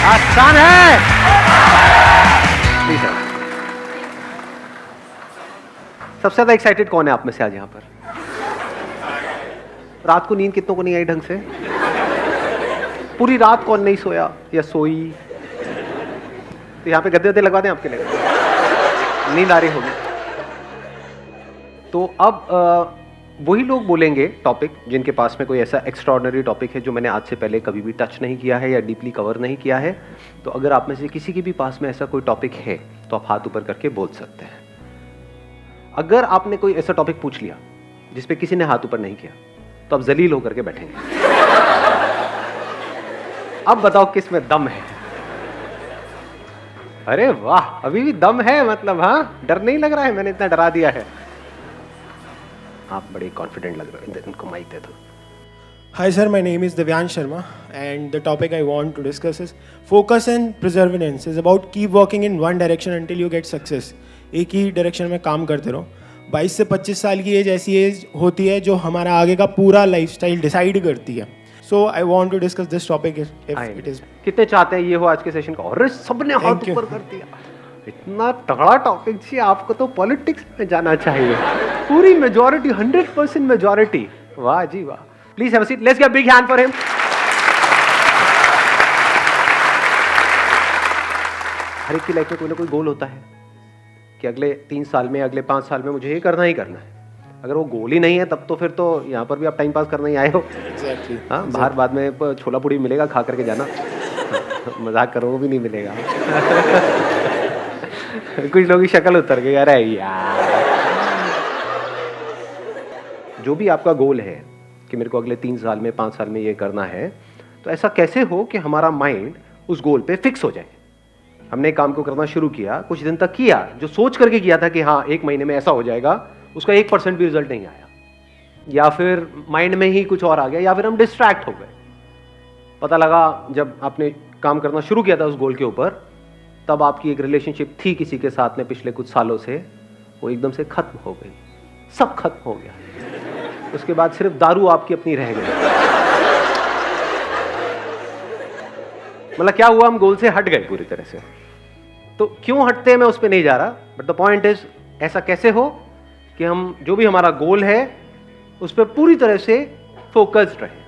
आसान है। सबसे ज्यादा एक्साइटेड कौन है आप में से आज यहाँ पर? रात को नींद कितनों को नहीं आई ढंग से? पूरी रात कौन नहीं सोया या सोई? तो यहाँ पे गद्दे गद्दे लगवा दें आपके लिए, नींद आ रही होगी। तो अब वही लोग बोलेंगे टॉपिक जिनके पास में कोई ऐसा एक्स्ट्राऑर्डिनरी टॉपिक है जो मैंने आज से पहले कभी भी टच नहीं किया है या डीपली कवर नहीं किया है। तो अगर आप में से किसी के भी पास में ऐसा कोई टॉपिक है तो आप हाथ ऊपर करके बोल सकते हैं। अगर आपने कोई ऐसा टॉपिक पूछ लिया जिस पे किसी ने हाथ ऊपर नहीं किया तो आप जलील होकर के बैठेंगे। अब बताओ किस में दम है? अरे वाह, अभी भी दम है, मतलब हाँ, डर नहीं लग रहा है, मैंने इतना डरा दिया है। आप बड़े कॉन्फिडेंट लग रहे हैं, इनको माइक दे दो। Hi sir, my name is Divyansh Sharma and the topic I want to discuss is focus and perseverance is about keep working in one direction until you get success. एक ही direction में काम करते रहो। 22 से 25 साल की as ऐसी as होती है जो हमारा आगे का पूरा लाइफस्टाइल डिसाइड करती है। So I want to discuss this topic if it is. कितने चाहते हैं ये हो आज के सेशन का? और सबने हाथ ऊपर कर दिया। इतना तगड़ा टॉपिक जी, आपको तो पॉलिटिक्स में जाना चाहिए। पूरी मेजॉरिटी, 100% मेजॉरिटी। वाह जी वाह। Please have a seat, let's give a big hand for him. हर एक की लाइफ में कोई ना कोई गोल होता है कि अगले 3 साल में, अगले 5 साल में मुझे ये करना ही करना है। अगर वो गोल ही नहीं है तब तो फिर तो यहाँ पर भी आप टाइम पास करने ही आए हो। Exactly. हाँ, बाहर बाद में छोला पूड़ी मिलेगा, खा करके जाना। मजाक करो, वो भी नहीं मिलेगा। कुछ लोगों की शक्ल उतर गई, अरे यार। जो भी आपका गोल है कि मेरे को अगले 3 साल में, 5 साल में ये करना है, तो ऐसा कैसे हो कि हमारा माइंड उस गोल पे फिक्स हो जाए। हमने काम को करना शुरू किया, कुछ दिन तक किया, जो सोच करके किया था कि हाँ 1 महीने में ऐसा हो जाएगा, उसका 1% भी रिजल्ट नहीं आया, या फिर माइंड में ही कुछ और आ गया, या फिर हम डिस्ट्रैक्ट हो गए। पता लगा जब आपने काम करना शुरू किया था उस गोल के ऊपर, तब आपकी एक रिलेशनशिप थी किसी के साथ में पिछले कुछ सालों से, वो एकदम से खत्म हो गई, सब खत्म हो गया। उसके बाद सिर्फ दारू आपकी अपनी रह गई। मतलब क्या हुआ, हम गोल से हट गए पूरी तरह से। तो क्यों हटते हैं मैं उस पर नहीं जा रहा, बट द पॉइंट इज ऐसा कैसे हो कि हम जो भी हमारा गोल है उस पर पूरी तरह से फोकस्ड रहे।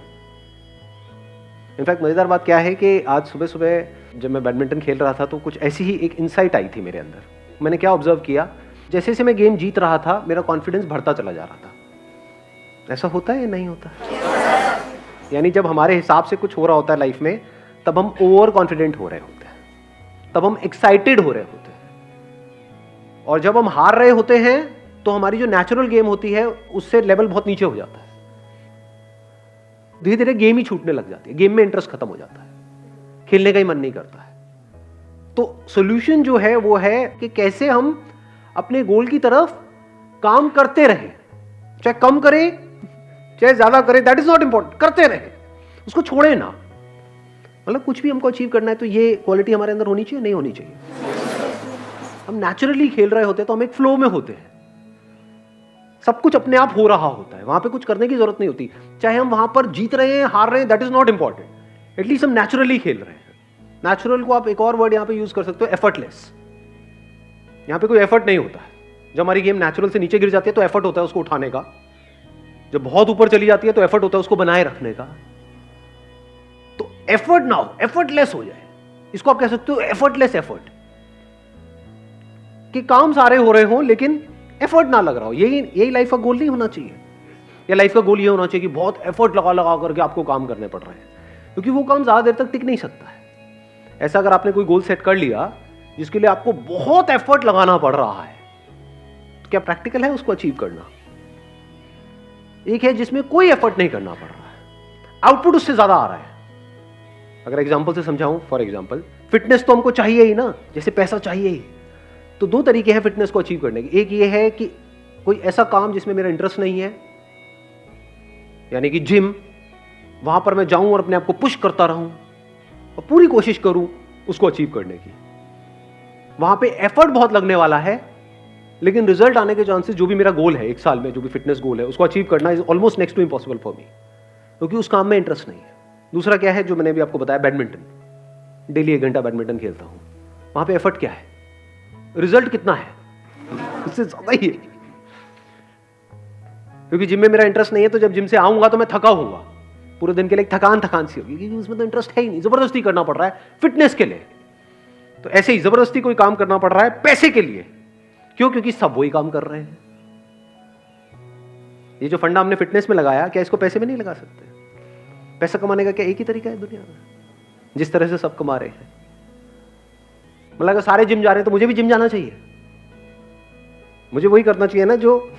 इनफैक्ट मजेदार बात क्या है कि आज सुबह सुबह जब मैं बैडमिंटन खेल रहा था तो कुछ ऐसी ही एक इंसाइट आई थी मेरे अंदर। मैंने क्या ऑब्जर्व किया, जैसे जैसे मैं गेम जीत रहा था मेरा कॉन्फिडेंस बढ़ता चला जा रहा था। ऐसा होता है या नहीं होता? यानी जब हमारे हिसाब से कुछ हो रहा होता है लाइफ में, तब हम ओवर कॉन्फिडेंट हो रहे होते हैं, तब हम एक्साइटेड हो रहे होते हैं। और जब हम हार रहे होते हैं तो हमारी जो नेचुरल गेम होती है उससे लेवल बहुत नीचे हो जाता है। धीरे धीरे गेम ही छूटने लग जाती है, गेम में इंटरेस्ट खत्म हो जाता है, खेलने का ही मन नहीं करता है। तो सॉल्यूशन जो है वो है कि कैसे हम अपने गोल की तरफ काम करते रहें, चाहे कम करें चाहे ज्यादा करें, दैट इज नॉट इंपॉर्टेंट, करते रहें, उसको छोड़े ना। मतलब कुछ भी हमको अचीव करना है तो ये क्वालिटी हमारे अंदर होनी चाहिए, नहीं होनी चाहिए। हम नेचुरली खेल रहे होते हैं तो हम एक फ्लो में होते हैं, सब कुछ अपने आप हो रहा होता है, वहां पे कुछ करने की जरूरत नहीं होती। चाहे हम वहां पर जीत रहे हैं, हार रहे हैं, that is not important, at least हम नेचुरली खेल रहे हैं। नेचुरल को आप एक और वर्ड यहां पे यूज कर सकते हो, एफर्टलेस। यहां पे कोई एफर्ट नहीं होता है। जब हमारी गेम नेचुरल से नीचे गिर जाती है तो एफर्ट होता है उसको उठाने का, जब बहुत ऊपर चली जाती है तो एफर्ट होता है उसको बनाए रखने का। तो एफर्ट ना हो, एफर्टलेस हो जाए, इसको आप कह सकते हो एफर्टलेस एफर्ट, कि काम सारे हो रहे हो लेकिन एफर्ट ना लग रहा हो। यही लाइफ का गोल नहीं होना चाहिए। या लाइफ का गोल ये होना चाहिए कि बहुत एफर्ट लगा लगा करके आपको काम करने पड़ रहे हैं, क्योंकि वो काम ज्यादा देर तक टिक नहीं सकता है। ऐसा अगर आपने कोई गोल सेट कर लिया जिसके लिए आपको बहुत एफर्ट लगाना पड़ रहा है, तो क्या प्रैक्टिकल है उसको अचीव करना? एक है जिसमें कोई एफर्ट नहीं करना पड़ रहा है, आउटपुट उससे ज्यादा आ रहा है। अगर एग्जाम्पल से समझाऊं, फॉर एग्जाम्पल फिटनेस तो हमको चाहिए ही ना, जैसे पैसा चाहिए ही। तो 2 तरीके हैं फिटनेस को अचीव करने के। एक ये है कि कोई ऐसा काम जिसमें मेरा इंटरेस्ट नहीं है, यानी कि जिम, वहां पर मैं जाऊं और अपने आप को पुश करता रहूं और पूरी कोशिश करूं उसको अचीव करने की। वहां पे एफर्ट बहुत लगने वाला है, लेकिन रिजल्ट आने के चांसेस, जो भी मेरा गोल है 1 साल में, जो भी फिटनेस गोल है, उसको अचीव करना is almost next to impossible for me, क्योंकि उस काम में इंटरेस्ट नहीं है। दूसरा क्या है, जो मैंने अभी आपको बताया, बैडमिंटन। डेली 1 घंटा बैडमिंटन खेलता हूँ, वहां पे एफर्ट क्या है, रिजल्ट कितना है, उससे ज्यादा ही है। क्योंकि जिम में मेरा इंटरेस्ट नहीं है, तो जब जिम से आऊंगा तो मैं थका होऊंगा, पूरे दिन के लिए थकान सी होगी, क्योंकि उसमें तो इंटरेस्ट है ही नहीं, जबरदस्ती करना पड़ रहा है फिटनेस के लिए। तो ऐसे ही जबरदस्ती कोई काम करना पड़ रहा है पैसे के लिए। क्यों? क्योंकि सब वही काम कर रहे हैं। ये जो फंडा हमने फिटनेस में लगाया, क्या इसको पैसे में नहीं लगा सकते? पैसा कमाने का क्या एक ही तरीका है दुनिया में, जिस तरह से सब कमा रहे हैं? मतलब अगर सारे जिम जा रहे हैं तो मुझे भी जिम जाना चाहिए, मुझे वही करना चाहिए ना जो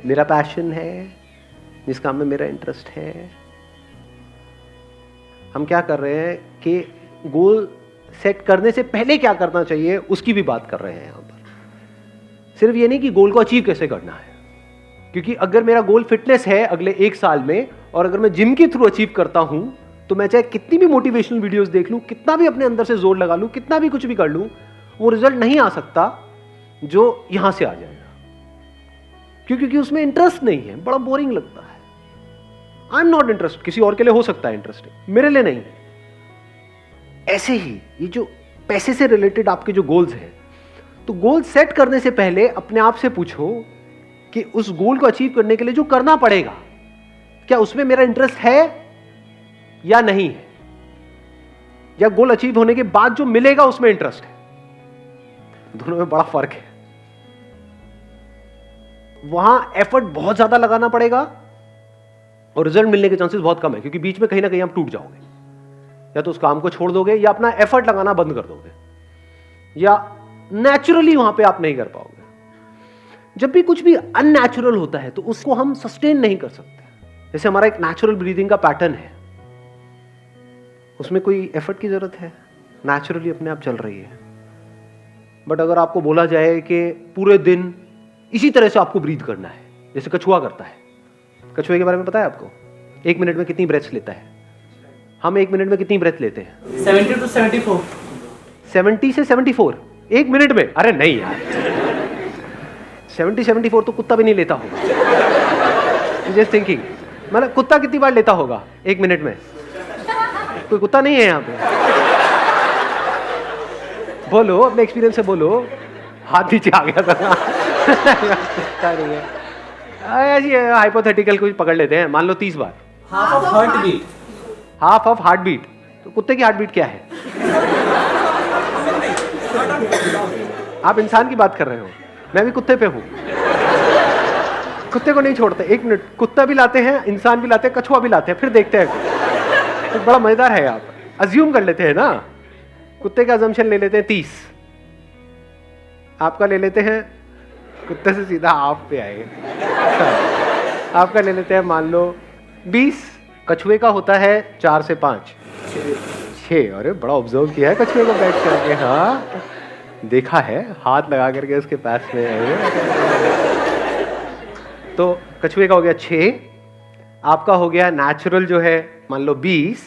मेरा पैशन है, जिस काम में मेरा इंटरेस्ट है। हम क्या कर रहे हैं कि गोल सेट करने से पहले क्या करना चाहिए उसकी भी बात कर रहे हैं यहां पर। सिर्फ ये नहीं कि गोल को अचीव कैसे करना है, क्योंकि अगर मेरा गोल फिटनेस है अगले 1 साल में, और अगर मैं जिम के थ्रू अचीव करता हूं, तो मैं चाहे कितनी भी मोटिवेशनल वीडियोस देख लूं, कितना भी अपने अंदर से जोर लगा लूं, कितना भी कुछ भी कर लूं, वो रिजल्ट नहीं आ सकता जो यहां से आ जाएगा। क्योंकि उसमें इंटरेस्ट नहीं है, बड़ा बोरिंग लगता है। I am not interested. किसी और के लिए हो सकता है इंटरेस्टिंग, मेरे लिए नहीं। ऐसे ही ये जो पैसे से रिलेटेड आपके जो गोल्स हैं, तो गोल सेट करने से पहले अपने आप से पूछो कि उस गोल को अचीव करने के लिए जो करना पड़ेगा, क्या उसमें मेरा इंटरेस्ट है या नहीं है, या गोल अचीव होने के बाद जो मिलेगा उसमें इंटरेस्ट है। दोनों में बड़ा फर्क है। वहां एफर्ट बहुत ज्यादा लगाना पड़ेगा और रिजल्ट मिलने के चांसेस बहुत कम है, क्योंकि बीच में कहीं ना कहीं आप टूट जाओगे, या तो उस काम को छोड़ दोगे, या अपना एफर्ट लगाना बंद कर दोगे, या नेचुरली वहां पे आप नहीं कर पाओगे। जब भी कुछ भी अननेचुरल होता है तो उसको हम सस्टेन नहीं कर सकते। जैसे हमारा एक नेचुरल ब्रीदिंग का पैटर्न है, उसमें कोई एफर्ट की जरूरत है, नेचुरली अपने आप चल रही है। बट अगर आपको बोला जाए कि पूरे दिन इसी तरह से आपको ब्रीथ करना है, जैसे कछुआ करता है। कछुए के बारे में पता है आपको? 1 मिनट में कितनी ब्रेथ्स लेता है? हम 1 मिनट में कितनी ब्रेथ लेते हैं? 70 to 74। 70 से 74 1 मिनट में? अरे नहीं यार, 70-74 तो कुत्ता भी नहीं लेता होगा। जस्ट थिंकिंग, मतलब कुत्ता कितनी बार लेता होगा 1 मिनट में? कोई कुत्ता नहीं है यहाँ पे? बोलो, अपने एक्सपीरियंस से बोलो। हाथ नीचे आ गया था। कुत्ता नहीं है, ऐसी हाइपोथेटिकल कुछ पकड़ लेते हैं। मान लो 30 बार। Half of heart beat. Half of heart beat? तो कुत्ते की हार्ट बीट क्या है? आप इंसान की बात कर रहे हो, मैं भी कुत्ते पे हूं। कुत्ते को नहीं छोड़ते 1 मिनट। कुत्ता भी लाते हैं, इंसान भी लाते हैं, कछुआ भी लाते हैं, फिर देखते हैं। तो बड़ा मजेदार है। आप अज्यूम कर लेते हैं ना, कुत्ते का अजम्पशन ले लेते हैं 30, आपका ले लेते हैं, कुत्ते से सीधा आप पे आए, आपका ले लेते हैं मान लो 20, कछुए का होता है 4 से 5, 6। अरे बड़ा ऑब्जर्व किया है कछुए को बैठ करके। हाँ, देखा है, हाथ लगा करके उसके पास में। तो कछुए का हो गया 6, आपका हो गया नेचुरल जो है मान लो 20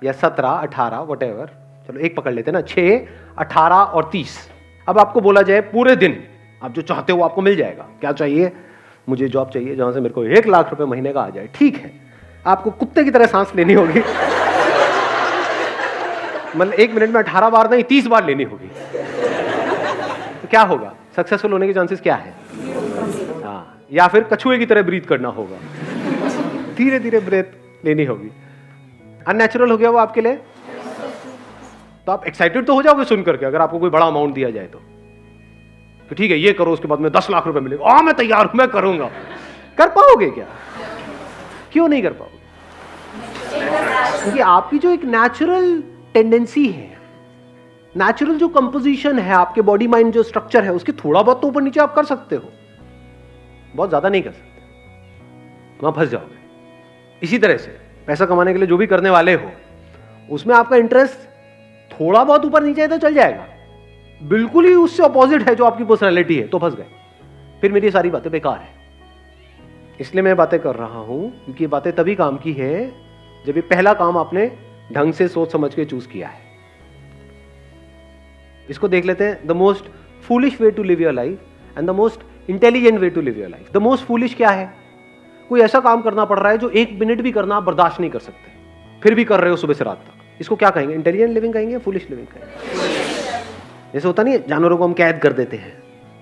या 17, 18, व्हाटएवर, चलो एक पकड़ लेते हैं ना, 6, 18 और 30। अब आपको बोला जाए पूरे दिन आप जो चाहते हो आपको मिल जाएगा। क्या चाहिए? मुझे जॉब चाहिए जहां से मेरे को 1 लाख रुपए महीने का आ जाए। ठीक है, आपको कुत्ते की तरह सांस लेनी होगी। मतलब 1 मिनट में 18 बार नहीं, 30 बार लेनी होगी। तो क्या होगा? सक्सेसफुल होने के चांसेस क्या है? हाँ, या फिर कछुए की तरह ब्रीथ करना होगा, धीरे धीरे ब्रेथ लेनी होगी। अननेचुरल हो गया वो आपके लिए? तो आप एक्साइटेड तो हो जाओगे सुन करके, अगर आपको कोई बड़ा अमाउंट दिया जाए तो ठीक है ये करो, उसके बाद में 10 लाख रुपए मिलेगा, मैं तैयार हूं, मैं करूंगा। कर पाओगे क्या? क्यों नहीं कर पाओगे? क्योंकि आपकी जो एक नेचुरल टेंडेंसी है, नेचुरल जो कंपोजिशन है, आपके बॉडी माइंड जो स्ट्रक्चर है, उसके थोड़ा बहुत तो ऊपर नीचे आप कर सकते हो, बहुत ज्यादा नहीं कर सकते, वहां फंस जाओगे। इसी तरह से पैसा कमाने के लिए जो भी करने वाले हो, उसमें आपका इंटरेस्ट थोड़ा बहुत ऊपर नीचे है तो चल जाएगा, बिल्कुल ही उससे अपोजिट है जो आपकी पर्सनैलिटी है तो फंस गए, फिर मेरी सारी बातें बेकार है। इसलिए मैं बातें कर रहा हूं क्योंकि ये बातें तभी काम की है जब ये पहला काम आपने ढंग से सोच समझ के चूज किया है। इसको देख लेते हैं, the most foolish way to live your life and the most intelligent way to live your life. The most foolish क्या है? कोई ऐसा काम करना पड़ रहा है जो 1 मिनट भी करना आप बर्दाश्त नहीं कर सकते, फिर भी कर रहे हो सुबह से रात तक। इसको क्या कहेंगे? इंटेलिजेंट लिविंग कहेंगे या फूलिश लिविंग कहेंगे? जैसे होता नहीं है, जानवरों को हम कैद कर देते हैं,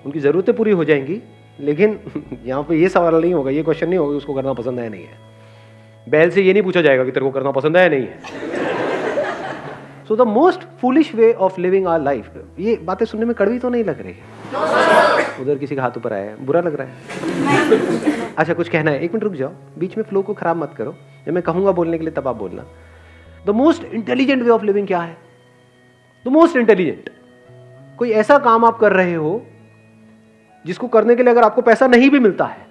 उनकी ज़रूरतें पूरी हो जाएंगी, लेकिन यहाँ पे ये सवाल नहीं होगा, ये क्वेश्चन नहीं होगा उसको करना पसंद है नहीं है। बैल से ये नहीं पूछा जाएगा कि तेरे को करना पसंद है या नहीं है। So the most foolish way of living our life. ये बातें सुनने में कड़वी तो नहीं लग रही है? उधर किसी का हाथ ऊपर आया है, बुरा लग रहा है? अच्छा, कुछ कहना है? 1 मिनट रुक जाओ, बीच में फ्लो को खराब मत करो। जब मैं कहूंगा बोलने के लिए तब आप बोलना। The most intelligent way of living क्या है? द मोस्ट इंटेलिजेंट, कोई ऐसा काम आप कर रहे हो जिसको करने के लिए अगर आपको पैसा नहीं भी मिलता है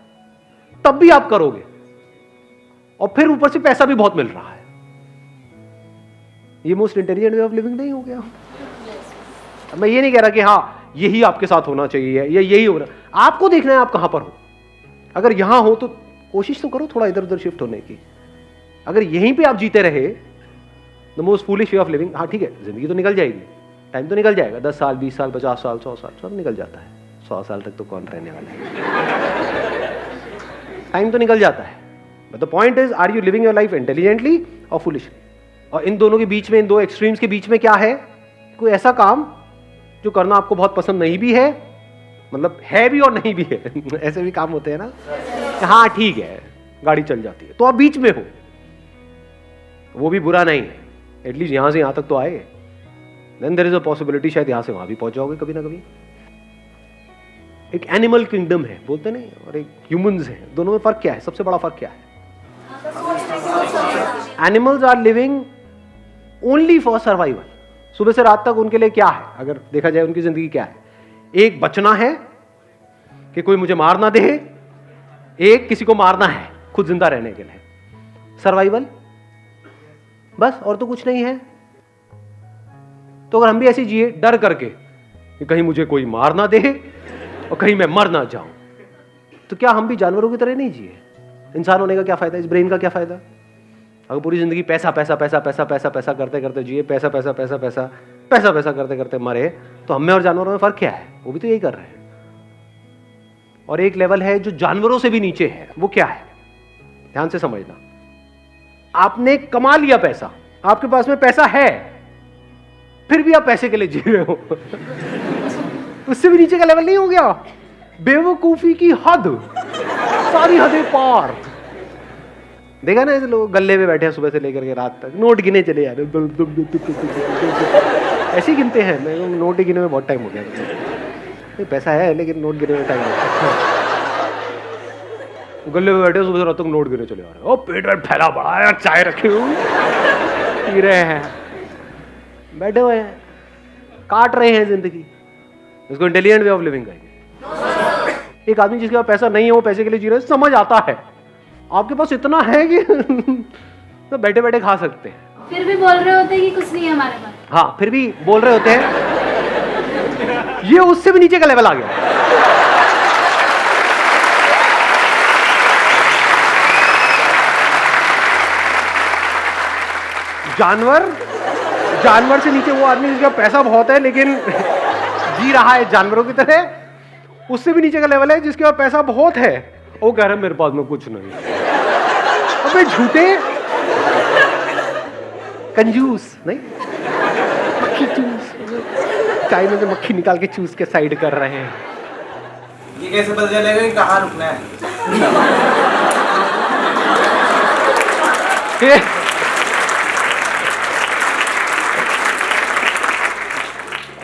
तब भी आप करोगे, और फिर ऊपर से पैसा भी बहुत मिल रहा है। ये most intelligent way of living नहीं हो गया? मैं ये नहीं कह रहा कि हाँ यही आपके साथ होना चाहिए या यही हो रहा। आपको देखना है आप कहां पर हो। अगर यहां हो तो कोशिश तो करो थोड़ा इधर उधर शिफ्ट होने की। अगर यहीं पे आप जीते रहे, the most foolish way of living, हाँ ठीक है, जिंदगी तो निकल जाएगी, टाइम तो निकल जाएगा, 10 साल 20 साल 50 साल 100 साल सब निकल जाता है। 100 साल तक तो कौन रहने वाला है? टाइम तो निकल जाता है, but the point is, are you living your life intelligently और फुलिशली? और इन दोनों के बीच में, इन दो एक्सट्रीम्स के बीच में क्या है? कोई ऐसा काम जो करना आपको बहुत पसंद नहीं भी है, मतलब है भी और नहीं भी है। ऐसे भी काम होते हैं ना, हाँ ठीक है गाड़ी चल जाती है, तो आप बीच में हो, वो भी बुरा नहीं है, एटलीस्ट यहां से यहां तक तो आए। Then there is a possibility शायद यहां से वहां भी पहुंच जाओगे कभी ना कभी। एक एनिमल किंगडम है बोलते नहीं, और एक ह्यूमंस है, दोनों में फर्क क्या है? सबसे बड़ा फर्क क्या है? Animals are living only for survival. सुबह से रात तक उनके लिए क्या है? अगर देखा जाए उनकी जिंदगी क्या है? एक बचना है कि कोई मुझे मार ना दे, एक किसी को मारना है खुद जिंदा रहने के लिए, सर्वाइवल, बस और तो कुछ नहीं है। तो अगर हम भी ऐसे जिए डर करके कि कहीं मुझे कोई मार ना दे और कहीं मैं मर ना जाऊं, तो क्या हम भी जानवरों की तरह नहीं जिए? इंसान होने का क्या फायदा? इस ब्रेन का क्या फायदा? अगर पूरी जिंदगी पैसा पैसा पैसा पैसा पैसा पैसा करते करते जिए, पैसा पैसा पैसा पैसा पैसा पैसा करते करते मरे, तो हमें और जानवरों में फर्क क्या है? वो भी तो यही कर रहे हैं। और एक लेवल है जो जानवरों से भी नीचे है, वो क्या है? ध्यान से समझना। आपने कमा लिया पैसा, आपके पास में पैसा है, फिर भी आप पैसे के लिए जी रहे हो। उससे भी नीचे का लेवल नहीं हो गया? बेवकूफी की हद, सारी हदें पार। देखा ना ऐसे लोग गल्ले में बैठे हैं सुबह से लेकर के रात तक, नोट गिने चले जा रहे, ऐसे ही गिनते हैं। मैं नोट गिने में बहुत टाइम हो गया, पैसा है लेकिन नोट गिने में टाइम हो गया। गले में बैठे सुबह से रात तक नोट गिने चले आ रहे हैं। ओ पेट वेट फैला पड़ा है, चाय रखे हुए पी रहे हैं, बैठे हुए हैं, काट रहे हैं जिंदगी। इसको इंटेलिजेंट वे ऑफ लिविंग कहेंगे। एक आदमी जिसके पास पैसा नहीं है, वो पैसे के लिए जी रहे, समझ आता है। आपके पास इतना है कि तो बैठे बैठे खा सकते हैं, फिर भी बोल रहे होते हैं कि कुछ नहीं है हमारे पास। हाँ, फिर भी बोल रहे होते हैं। ये उससे भी नीचे का लेवल आ गया। जानवर से नीचे वो आदमी जिसका पैसा बहुत है लेकिन जी रहा है जानवरों की तरह। उससे भी नीचे का लेवल है जिसके पास पैसा बहुत है, वो कह रहा है मेरे पास में कुछ नहीं। अबे झूठे कंजूस नहीं, मक्खी चूस, चाय में से मक्खी निकाल के चूस के साइड कर रहे हैं। ये कैसे पता चलेगा कि कहाँ रुकना है?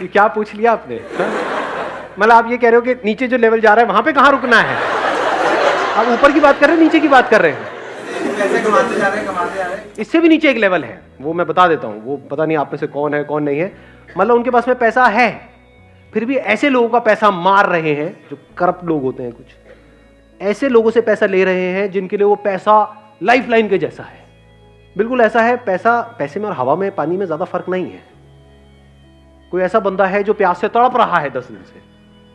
ये क्या पूछ लिया आपने? मतलब आप ये कह रहे हो कि नीचे जो लेवल जा रहा है वहां पे कहाँ रुकना है? आप ऊपर की बात कर रहे हैं, नीचे की बात कर रहे हैं? पैसे कमाते जा रहे हैं। इससे भी नीचे एक लेवल है, वो मैं बता देता हूँ। वो पता नहीं आप में से कौन है कौन नहीं है। मतलब उनके पास में पैसा है, फिर भी ऐसे लोगों का पैसा मार रहे हैं जो करप्ट लोग होते हैं। कुछ ऐसे लोगों से पैसा ले रहे हैं जिनके लिए वो पैसा लाइफ लाइन के जैसा है। बिल्कुल ऐसा है, पैसे में और हवा में, पानी में ज्यादा फर्क नहीं है। कोई ऐसा बंदा है जो प्यास से तड़प रहा है 10 दिन से,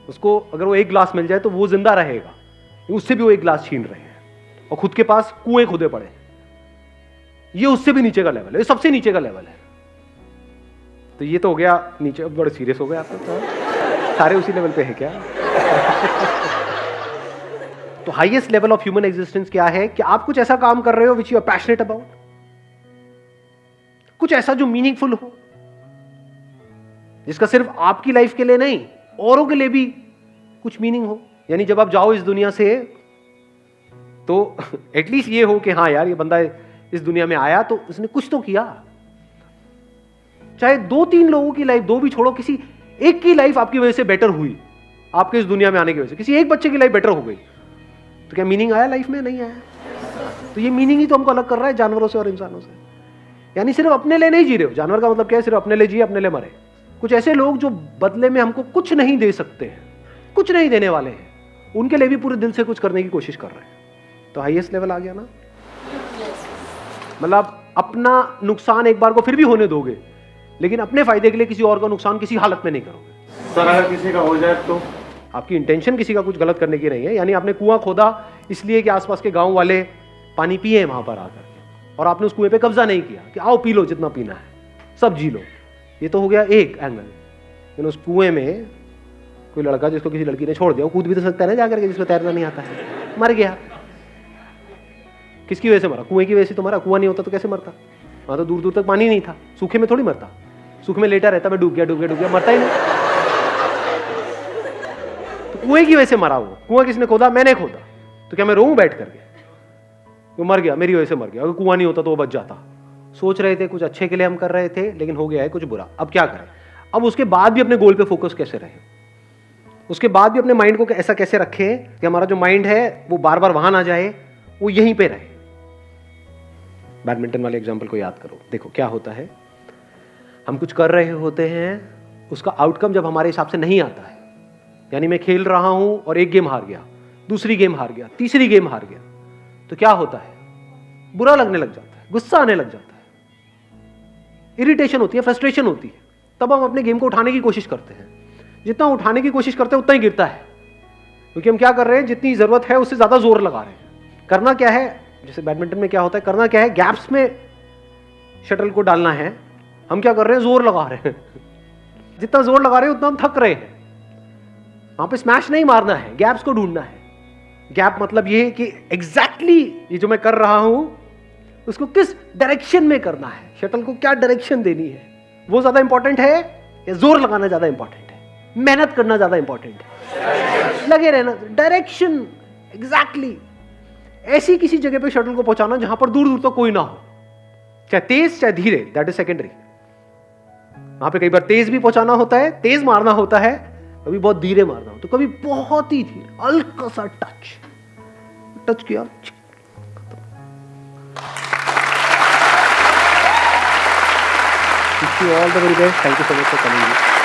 उसको अगर वो 1 गिलास मिल जाए तो वो जिंदा रहेगा, उससे भी वो 1 गिलास छीन रहे हैं और खुद के पास कुएं खुदे पड़े। ये उससे भी नीचे का लेवल है, ये सबसे नीचे का लेवल है। तो ये तो हो गया नीचे, बड़े सीरियस हो गए आप तो। सारे उसी लेवल पे है क्या? तो highest level of human existence क्या है कि आप कुछ ऐसा काम कर रहे हो which you are passionate about, कुछ ऐसा जो मीनिंगफुल हो, जिसका सिर्फ आपकी लाइफ के लिए नहीं औरों के लिए भी कुछ मीनिंग हो। यानी जब आप जाओ इस दुनिया से तो एटलीस्ट ये हो कि हाँ यार ये बंदा इस दुनिया में आया तो उसने कुछ तो किया। चाहे 2-3 लोगों की लाइफ, 2 भी छोड़ो, किसी एक की लाइफ आपकी वजह से बेटर हुई, आपके इस दुनिया में आने की वजह से किसी एक बच्चे की लाइफ बेटर हो गई, तो क्या मीनिंग आया लाइफ में? नहीं आया। तो ये मीनिंग ही तो हमको अलग कर रहा है जानवरों से और इंसानों से। यानी सिर्फ अपने लिए नहीं जी रहे हो। जानवर का मतलब क्या है? सिर्फ अपने लिए जिए, अपने लिए मरे। कुछ ऐसे लोग जो बदले में हमको कुछ नहीं दे सकते हैं, कुछ नहीं देने वाले हैं, उनके लिए भी पूरे दिल से कुछ करने की कोशिश कर रहे हैं। तो हाईएस्ट लेवल आ गया ना। मतलब अपना नुकसान एक बार को फिर भी होने दोगे, लेकिन अपने फायदे के लिए किसी और का नुकसान किसी हालत में नहीं करोगे। सर अगर किसी का हो जाए तो? आपकी इंटेंशन किसी का कुछ गलत करने की नहीं है। यानी आपने कुआं खोदा इसलिए कि आसपास के गांव वाले पानी पिए वहां पर आकर के, और आपने उस कुएं पे कब्जा नहीं किया कि आओ पी लो जितना पीना है, सब जी लो। ये तो हो गया एक एंगल। लेकिन उस कुएं में कोई लड़का जिसको किसी लड़की ने छोड़ दिया, वो कूद भी तो सकता है ना जाकर के, जिसको तैरना नहीं आता है, मर गया। किसकी वजह से मरा? कुएं की वजह से तो मरा। कुआं नहीं होता तो कैसे मरता? वहां तो दूर दूर तक पानी नहीं था। सूखे में थोड़ी मरता, सूखे में लेटा रहता, मैं डूब गया डूब गया डूब गया, मरता ही नहीं। तो कुएं की वजह से मरा वो। कुआं किसने खोदा? मैंने खोदा। तो क्या मैं रोऊं बैठ करके? वो मर गया, मेरी वजह से मर गया। अगर कुआं नहीं होता तो वो बच जाता। सोच रहे थे कुछ अच्छे के लिए हम कर रहे थे, लेकिन हो गया है कुछ बुरा। अब क्या करें? अब उसके बाद भी अपने गोल पे फोकस कैसे रहे? उसके बाद भी अपने माइंड को ऐसा कैसे रखें कि हमारा जो माइंड है वो बार बार वहां ना जाए, वो यहीं पे रहे। बैडमिंटन वाले एग्जाम्पल को याद करो। देखो क्या होता है, हम कुछ कर रहे होते हैं, उसका आउटकम जब हमारे हिसाब से नहीं आता है, यानी मैं खेल रहा हूं और एक गेम हार गया, दूसरी गेम हार गया, तीसरी गेम हार गया, तो क्या होता है? बुरा लगने लग जाता है, गुस्सा आने लग जाता है, इरिटेशन होती है, फ्रस्ट्रेशन होती है। तब हम अपने गेम को उठाने की कोशिश करते हैं। जितना उठाने की कोशिश करते हैं उतना ही गिरता है, क्योंकि हम क्या कर रहे हैं, जितनी जरूरत है उससे ज्यादा जोर लगा रहे हैं। करना क्या है, जैसे बैडमिंटन में क्या होता है, करना क्या है, गैप्स में शटल को डालना है। हम क्या कर रहे हैं, जोर लगा रहे हैं। जितना जोर लगा रहे हैं उतना हम थक रहे हैं। वहां पे स्मैश नहीं मारना है, गैप्स को ढूंढना है। गैप मतलब ये है कि एग्जैक्टली ये जो मैं कर रहा हूं उसको किस डायरेक्शन में करना है, शटल को क्या डायरेक्शन देनी है, वो ज्यादा इंपॉर्टेंट है या जोर लगाना ज्यादा इंपॉर्टेंट है, मेहनत करना ज्यादा इंपॉर्टेंट है, लगे रहना, डायरेक्शन एग्जैक्टली ऐसी किसी जगह पे शटल को पहुंचाना जहां पर दूर दूर तक कोई ना हो, चाहे तेज चाहे धीरे, दैट इज सेकेंडरी। वहां पे कई बार तेज भी पहुंचाना होता है, तेज मारना होता है, कभी बहुत धीरे मारना होता है, कभी बहुत ही धीरे, हल्का सा टच किया, all the very best, thank you so much for coming.